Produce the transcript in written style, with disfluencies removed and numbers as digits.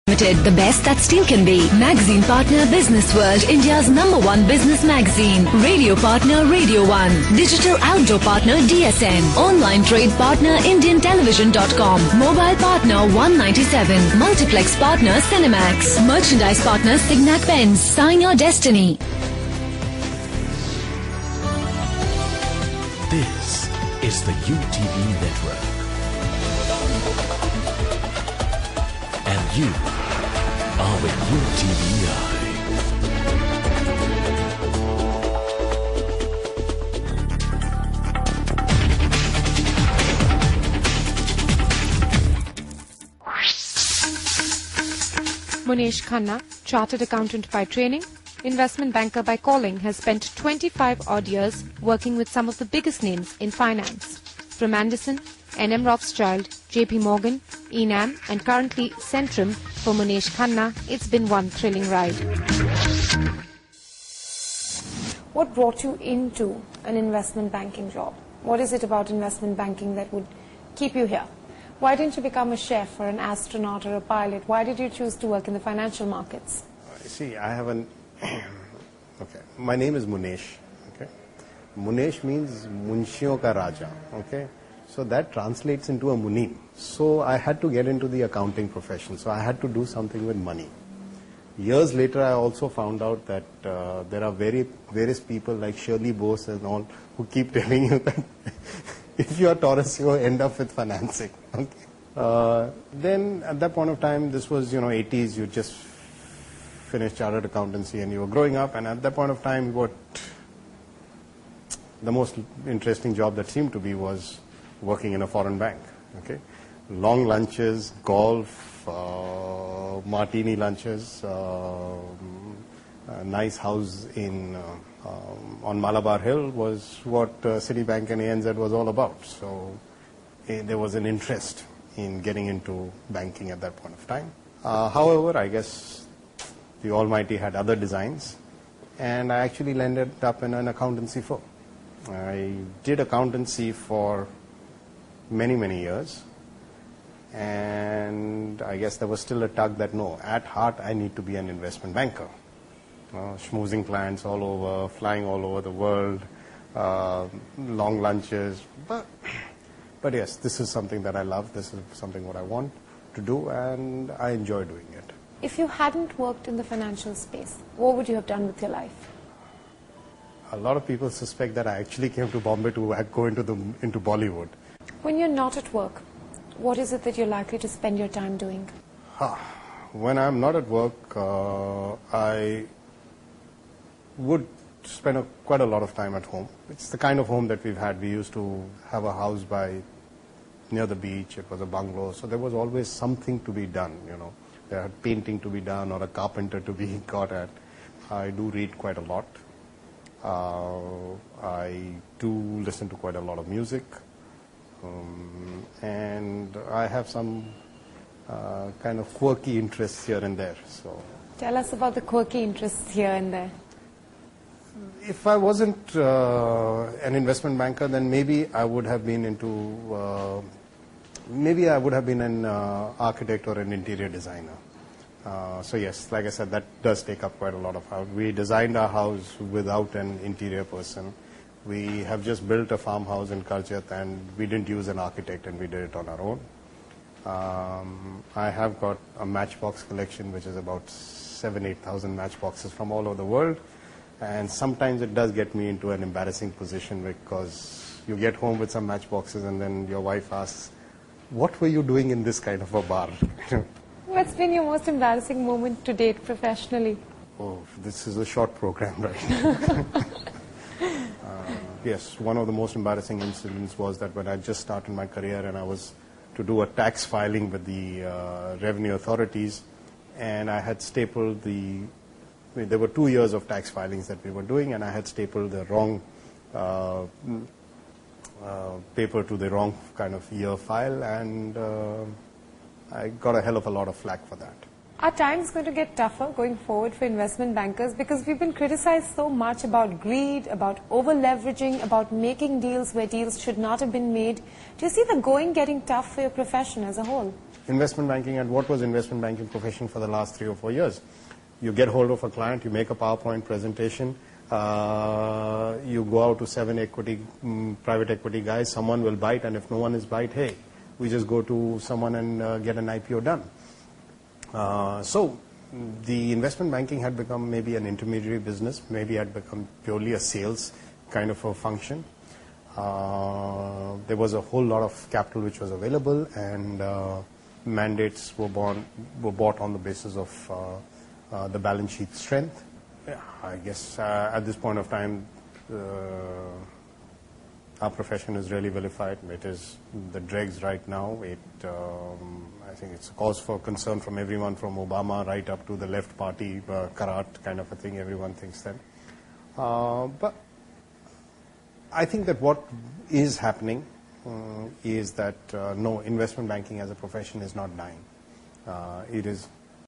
Limited, the best that steel can be. Magazine partner Business World, India's #1 business magazine. Radio partner Radio 1. Digital outdoor partner DSN. Online trade partner IndianTelevision.com. Mobile partner 197. Multiplex partner Cinemax. Merchandise partner Signac Pens. Sign your destiny. This is the UTV network. And you are with UTVi. Munesh Khanna, chartered accountant by training, investment banker by calling, has spent 25 odd years working with some of the biggest names in finance. From Anderson, N.M. Rothschild, J.P. Morgan, Enam and currently Centrum, for Munesh Khanna, it's been one thrilling ride. What brought you into an investment banking job? What is it about investment banking that would keep you here? Why didn't you become a chef or an astronaut or a pilot? Why did you choose to work in the financial markets? See, I have an... okay, my name is Munesh. Okay, Munesh means Munshiyon ka Raja. Okay, so that translates into a Munim. So I had to get into the accounting profession. So I had to do something with money. Years later, I also found out that there are various people like Shirley Bose and all who keep telling you that if you are Taurus, you end up with financing. Okay. Then at that point of time, this was 80s. You just finished chartered accountancy and you were growing up. And at that point of time, what the most interesting job that seemed to be was working in a foreign bank. Okay, long lunches, golf, martini lunches, a nice house in on Malabar Hill was what Citibank and ANZ was all about. So there was an interest in getting into banking at that point of time. However, I guess the Almighty had other designs, and I actually landed up in an accountancy firm. I did accountancy for many years, and I guess there was still a tug that no, at heart I need to be an investment banker. Schmoozing clients all over, flying all over the world, long lunches, but yes, this is something that I love, this is something what I want to do, and I enjoy doing it. If you hadn't worked in the financial space, what would you have done with your life? A lot of people suspect that I actually came to Bombay to go into Bollywood. When you're not at work, what is it that you're likely to spend your time doing? When I'm not at work, I would spend quite a lot of time at home. It's the kind of home that we've had. We used to have a house near the beach. It was a bungalow, so there was always something to be done, There had painting to be done or a carpenter to be got at. I do read quite a lot. I do listen to quite a lot of music. And I have some kind of quirky interests here and there. So, tell us about the quirky interests here and there. If I wasn't an investment banker, then maybe I would have been an architect or an interior designer. So yes, like I said, that does take up quite a lot of house. We designed our house without an interior person. We have just built a farmhouse in Karjat, and we didn't use an architect, and we did it on our own. I have got a matchbox collection, which is about 7,000-8,000 matchboxes from all over the world. And sometimes it does get me into an embarrassing position, because you get home with some matchboxes and then your wife asks, what were you doing in this kind of a bar? What's been your most embarrassing moment to date professionally? Oh, this is a short program, right? Yes, one of the most embarrassing incidents was that when I just started my career and I was to do a tax filing with the revenue authorities, and I had stapled there were 2 years of tax filings that we were doing, and I had stapled the wrong paper to the wrong kind of year file, and I got a hell of a lot of flack for that. Are times going to get tougher going forward for investment bankers? Because we've been criticized so much about greed, about over-leveraging, about making deals where deals should not have been made. Do you see the going getting tough for your profession as a whole? investment banking, and what was investment banking profession for the last 3 or 4 years? You get hold of a client, you make a PowerPoint presentation, you go out to 7 private equity guys, someone will bite, and if no one is bite, hey, we just go to someone and get an IPO done. So the investment banking had become maybe an intermediary business, maybe had become purely a sales kind of a function. There was a whole lot of capital which was available, and mandates were bought on the basis of the balance sheet strength. Yeah, I guess at this point of time, our profession is really vilified. It is the dregs right now. I think it's a cause for concern from everyone, from Obama right up to the left party, Karat kind of a thing. Everyone thinks that. But I think that what is happening is that no, investment banking as a profession is not dying. It is